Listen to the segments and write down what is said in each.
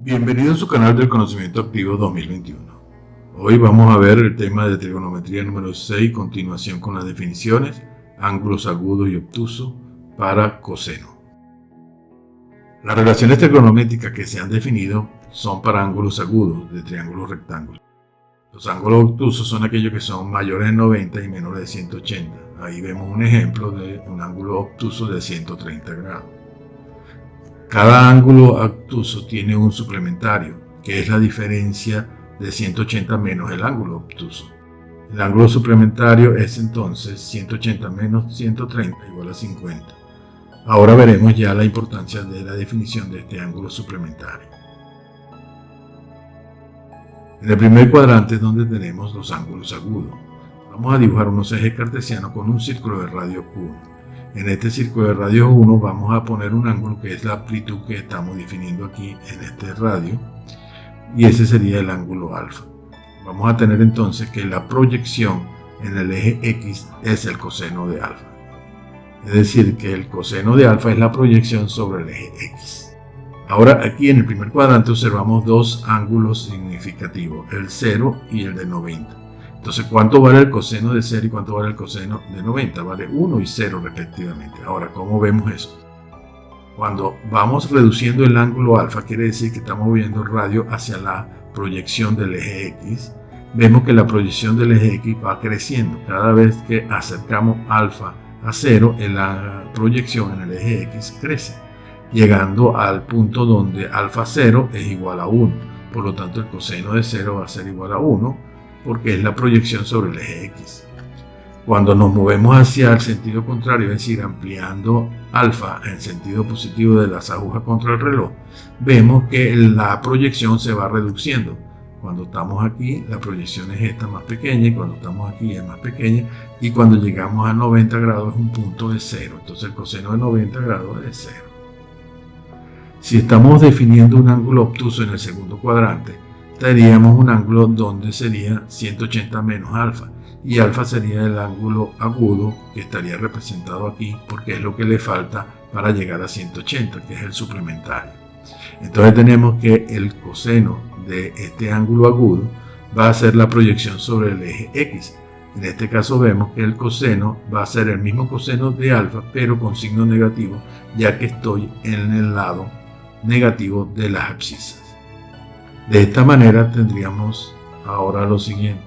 Bienvenido a su canal del Conocimiento Activo 2021. Hoy vamos a ver el tema de trigonometría número 6, continuación con las definiciones, ángulos agudos y obtusos para coseno. Las relaciones trigonométricas que se han definido son para ángulos agudos de triángulos rectángulos. Los ángulos obtusos son aquellos que son mayores de 90 y menores de 180. Ahí vemos un ejemplo de un ángulo obtuso de 130 grados. Cada ángulo obtuso tiene un suplementario, que es la diferencia de 180 menos el ángulo obtuso. El ángulo suplementario es entonces 180 menos 130 igual a 50. Ahora veremos ya la importancia de la definición de este ángulo suplementario. En el primer cuadrante es donde tenemos los ángulos agudos. Vamos a dibujar unos ejes cartesianos con un círculo de radio 1. En este círculo de radio 1 vamos a poner un ángulo que es la amplitud que estamos definiendo aquí en este radio, y ese sería el ángulo alfa. Vamos a tener entonces que la proyección en el eje X es el coseno de alfa. Es decir, que el coseno de alfa es la proyección sobre el eje X. Ahora aquí en el primer cuadrante observamos dos ángulos significativos, el 0 y el de 90. Entonces, ¿cuánto vale el coseno de 0 y cuánto vale el coseno de 90? Vale 1 y 0 respectivamente. Ahora, ¿cómo vemos eso? Cuando vamos reduciendo el ángulo alfa, quiere decir que estamos moviendo el radio hacia la proyección del eje X. Vemos que la proyección del eje X va creciendo. Cada vez que acercamos alfa a 0, la proyección en el eje X crece, llegando al punto donde alfa 0 es igual a 1. Por lo tanto, el coseno de 0 va a ser igual a 1, porque es la proyección sobre el eje X. Cuando nos movemos hacia el sentido contrario, es decir, ampliando alfa en sentido positivo de las agujas contra el reloj, vemos que la proyección se va reduciendo. Cuando estamos aquí, la proyección es esta más pequeña, y cuando estamos aquí es más pequeña, y cuando llegamos a 90 grados es un punto de 0. Entonces el coseno de 90 grados es 0. Si estamos definiendo un ángulo obtuso en el segundo cuadrante, tendríamos un ángulo donde sería 180 menos alfa, y alfa sería el ángulo agudo que estaría representado aquí porque es lo que le falta para llegar a 180, que es el suplementario. Entonces tenemos que el coseno de este ángulo agudo va a ser la proyección sobre el eje X. En este caso vemos que el coseno va a ser el mismo coseno de alfa, pero con signo negativo, ya que estoy en el lado negativo de las abscisas. De esta manera tendríamos ahora lo siguiente.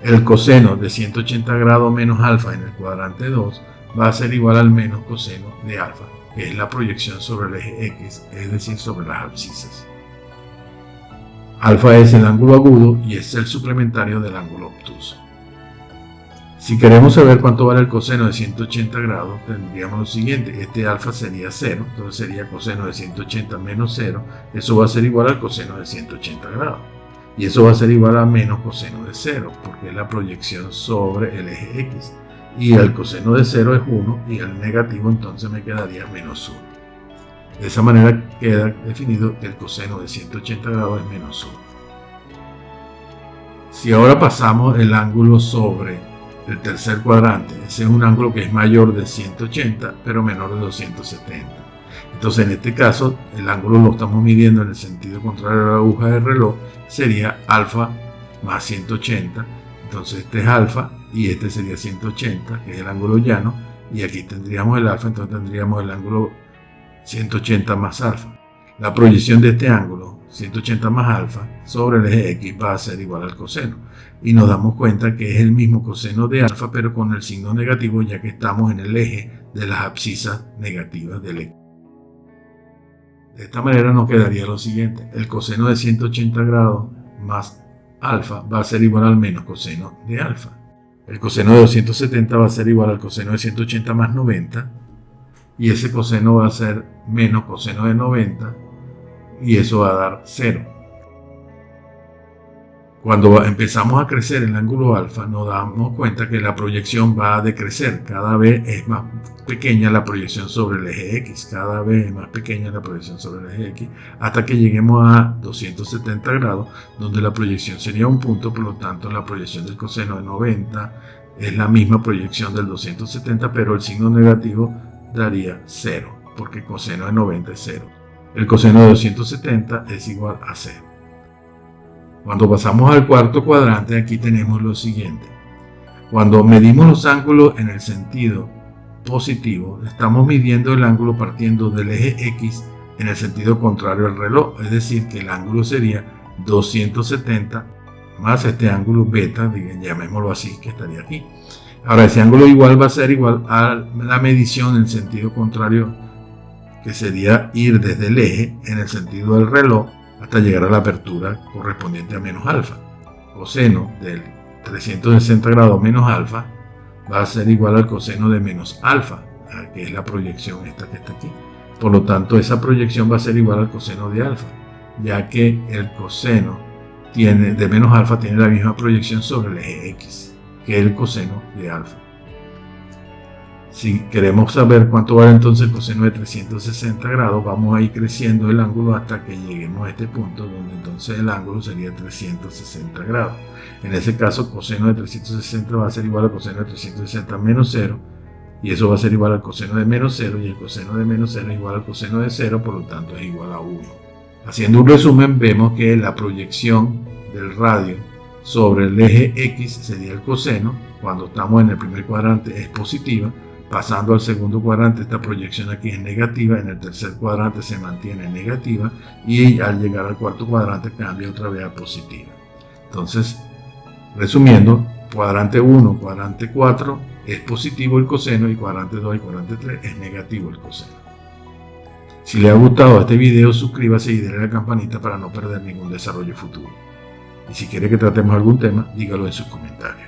El coseno de 180 grados menos alfa en el cuadrante 2 va a ser igual al menos coseno de alfa, que es la proyección sobre el eje X, es decir, sobre las abscisas. Alfa es el ángulo agudo y es el suplementario del ángulo obtuso. Si queremos saber cuánto vale el coseno de 180 grados, tendríamos lo siguiente. Este alfa sería 0, entonces sería coseno de 180 menos 0. Eso va a ser igual al coseno de 180 grados. Y eso va a ser igual a menos coseno de 0, porque es la proyección sobre el eje X. Y el coseno de 0 es 1, y el negativo entonces me quedaría menos 1. De esa manera queda definido que el coseno de 180 grados es menos 1. Si ahora pasamos el ángulo sobre el tercer cuadrante, ese es un ángulo que es mayor de 180 pero menor de 270. Entonces en este caso el ángulo lo estamos midiendo en el sentido contrario a la aguja del reloj, sería alfa más 180. Entonces este es alfa y este sería 180, que es el ángulo llano, y aquí tendríamos el alfa, entonces tendríamos el ángulo 180 más alfa. La proyección de este ángulo 180 más alfa sobre el eje X va a ser igual al coseno, y nos damos cuenta que es el mismo coseno de alfa pero con el signo negativo, ya que estamos en el eje de las abscisas negativas del X. De esta manera nos quedaría lo siguiente: el coseno de 180 grados más alfa va a ser igual al menos coseno de alfa. El coseno de 270 va a ser igual al coseno de 180 más 90, y ese coseno va a ser menos coseno de 90, y eso va a dar 0. Cuando empezamos a crecer el ángulo alfa, nos damos cuenta que la proyección va a decrecer. Cada vez es más pequeña la proyección sobre el eje X. Cada vez es más pequeña la proyección sobre el eje X, hasta que lleguemos a 270 grados, donde la proyección sería un punto. Por lo tanto, la proyección del coseno de 90 es la misma proyección del 270, pero el signo negativo daría 0, porque coseno de 90 es 0. el coseno de 270 es igual a 0. Cuando pasamos al cuarto cuadrante, aquí tenemos lo siguiente. Cuando medimos los ángulos en el sentido positivo, estamos midiendo el ángulo partiendo del eje X en el sentido contrario al reloj, es decir, que el ángulo sería 270 más este ángulo beta, llamémoslo así, que estaría aquí. Ahora, ese ángulo igual va a ser igual a la medición en sentido contrario, que sería ir desde el eje en el sentido del reloj hasta llegar a la apertura correspondiente a menos alfa. Coseno del 360 grados menos alfa va a ser igual al coseno de menos alfa, que es la proyección esta que está aquí. Por lo tanto, esa proyección va a ser igual al coseno de alfa, ya que el coseno de menos alfa tiene la misma proyección sobre el eje X que el coseno de alfa. Si queremos saber cuánto vale entonces el coseno de 360 grados, vamos a ir creciendo el ángulo hasta que lleguemos a este punto, donde entonces el ángulo sería 360 grados. En ese caso, coseno de 360 va a ser igual al coseno de 360 menos 0, y eso va a ser igual al coseno de menos 0, y el coseno de menos 0 es igual al coseno de 0, por lo tanto es igual a 1. Haciendo un resumen, vemos que la proyección del radio sobre el eje X sería el coseno. Cuando estamos en el primer cuadrante es positiva. Pasando al segundo cuadrante, esta proyección aquí es negativa. En el tercer cuadrante se mantiene negativa. Y al llegar al cuarto cuadrante cambia otra vez a positiva. Entonces, resumiendo, cuadrante 1, cuadrante 4 es positivo el coseno, y cuadrante 2 y cuadrante 3 es negativo el coseno. Si le ha gustado este video, suscríbase y denle a la campanita para no perder ningún desarrollo futuro. Y si quiere que tratemos algún tema, dígalo en sus comentarios.